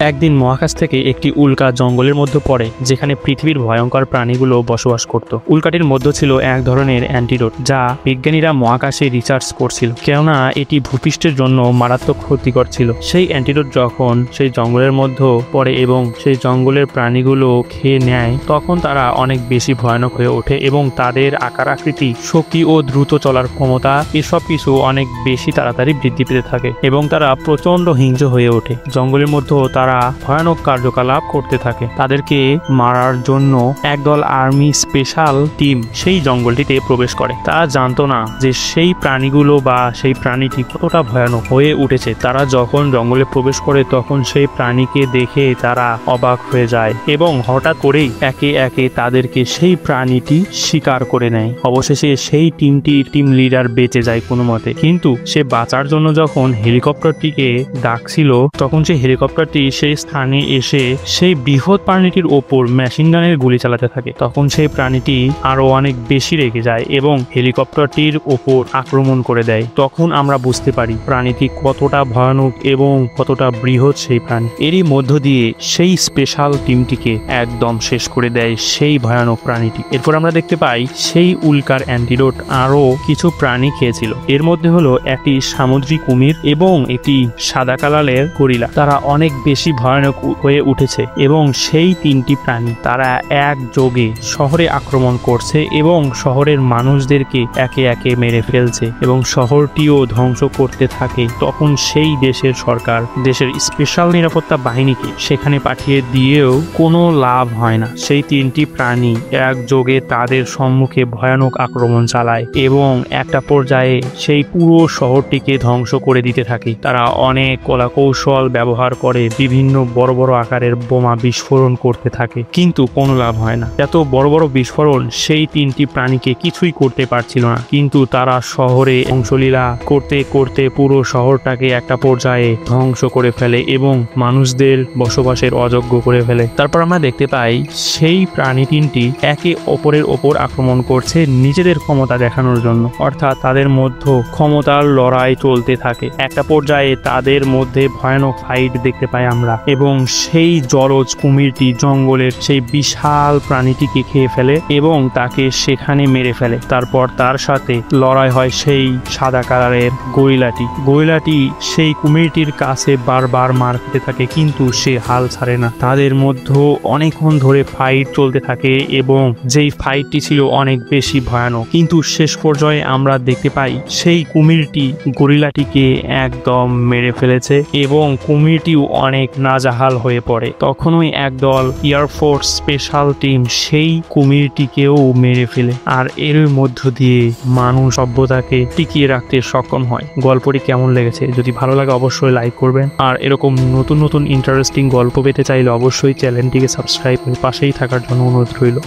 একদিন মহাকাশ থেকে একটি উল্কা জঙ্গলের মধ্যে পড়ে, যেখানে পৃথিবীর ভয়ঙ্কর প্রাণীগুলো বসবাস করত। উল্কাটির মধ্যে ছিল এক ধরনের অ্যান্টিডোট, যা বিজ্ঞানীরা মহাকাশে রিসার্চ করছিল, কেননা এটি ভূপৃষ্ঠের জন্য মারাত্মক ক্ষতিকর ছিল। সেই অ্যান্টিডোট যখন সেই জঙ্গলের মধ্যে পড়ে এবং সেই জঙ্গলের প্রাণীগুলো খেয়ে নেয়, তখন তারা অনেক বেশি ভয়ানক হয়ে ওঠে এবং তাদের আকার আকৃতি, শক্তি ও দ্রুত চলার ক্ষমতা এসব কিছু অনেক বেশি তাড়াতাড়ি বৃদ্ধি পেতে থাকে এবং তারা প্রচন্ড হিংস্র হয়ে ওঠে। জঙ্গলের মধ্যে তারা ভয়ানক কার্যকলাপ করতে থাকে। তাদেরকে মারার জন্য একদল আর্মি স্পেশাল টিম সেই জঙ্গলটিতে প্রবেশ করে। তারা জানতো না যে সেই প্রাণীগুলো বা সেই প্রাণীটি কতটা ভয়ানক হয়ে উঠেছে। তারা যখন জঙ্গলে প্রবেশ করে তখন সেই প্রাণীকে দেখে তারা অবাক হয়ে যায় এবং হঠাৎ করেই একে একে তাদেরকে সেই প্রাণীটি শিকার করে নেয়। অবশেষে সেই টিম লিডার বেঁচে যায় কোনো মতে, কিন্তু সে বাঁচার জন্য যখন হেলিকপ্টারটিকে ডাকছিল, তখন সেই হেলিকপ্টারটি সেই স্থানে এসে সেই বৃহৎ প্রাণীটির ওপর মেশিন গানের গুলি চালাতে থাকে। তখন সেই প্রাণীটি আরো অনেক বেশি রেগে যায় এবং হেলিকপ্টারটির ওপর আক্রমণ করে দেয়। তখন আমরা বুঝতে পারি প্রাণীটি কতটা ভয়ানক এবং কতটা বৃহৎ সেই প্রাণী। এরই মধ্য দিয়ে সেই স্পেশাল টিমটিকে একদম শেষ করে দেয় সেই ভয়ানক প্রাণীটি। এরপর আমরা দেখতে পাই সেই উল্কার অ্যান্টিডোট আরো কিছু প্রাণী খেয়েছিল। এর মধ্যে হলো একটি সামুদ্রিক কুমির এবং একটি সাদা কালারের গরিলা। তারা অনেক বেশি ভয়ানক হয়ে উঠেছে এবং সেই তিনটি প্রাণী তারা একযোগে শহরে আক্রমণ করছে এবং শহরের মানুষদেরকে একে একে মেরে ফেলছে এবং শহরটিও ধ্বংস করতে থাকে। তখন সেই দেশের সরকার দেশের স্পেশাল নিরাপত্তা বাহিনীকে সেখানে পাঠিয়ে দিয়েও কোনো লাভ হয় না। সেই তিনটি প্রাণী একযোগে তাদের সম্মুখে ভয়ানক আক্রমণ চালায় এবং একটা পর্যায়ে সেই পুরো শহরটিকে ধ্বংস করে দিতে থাকে। তারা অনেক কলাকৌশল ব্যবহার করে বিভিন্ন বড় বড় আকারের বোমা বিস্ফোরণ করতে থাকে, কিন্তু কোনো লাভ হয় না। এত বড় বড় বিস্ফোরণ সেই তিনটি প্রাণীকে কিছুই করতে পারছিল না, কিন্তু তারা শহরে ধ্বংসলীলা করতে করতে পুরো শহরটাকে একটা পর্যায়ে ধ্বংস করে ফেলে এবং মানুষদের বসবাসের অযোগ্য করে ফেলে। তারপর আমরা দেখতে পাই সেই প্রাণী তিনটি একে অপরের ওপর আক্রমণ করছে নিজেদের ক্ষমতা দেখানোর জন্য, অর্থাৎ তাদের মধ্যে ক্ষমতার লড়াই চলতে থাকে। একটা পর্যায়ে তাদের মধ্যে ভয়ানক ফাইট দেখতে পাই আমরা এবং সেই জলজ কুমিরটি জঙ্গলের সেই বিশাল প্রাণীটিকে খেয়ে ফেলে এবং তাকে সেখানে মেরে ফেলে। তারপর তার সাথে লড়াই হয় সেই সাদা কালারের গরিলাটি সেই কুমিরটির কাছে বারবার মার খেতে থাকে, কিন্তু সে হাল ছাড়ে না। তাদের মধ্যে অনেকক্ষণ ধরে ফাইট চলতে থাকে এবং যেই ফাইটটি ছিল অনেক বেশি ভয়ানক, কিন্তু শেষ পর্যায়ে আমরা দেখতে পাই সেই কুমিরটি গরিলাটিকে একদম মেরে ফেলেছে এবং কুমিরটিও অনেক নাজাহাল হয়ে পড়ে। তখনই একদল এয়ারফোর্স স্পেশাল টিম সেই কুমিরটিকেও মেরে ফেলে, আর এর মধ্য দিয়ে মানুষ সভ্যতাকে টিকিয়ে রাখতে সক্ষম হয়। গল্পটি কেমন লেগেছে? যদি ভালো লাগে অবশ্যই লাইক করবেন, আর এরকম নতুন নতুন ইন্টারেস্টিং গল্প পেতে চাইলে অবশ্যই চ্যানেলটিকে সাবস্ক্রাইব করে পাশেই থাকার জন্য অনুরোধ রইল।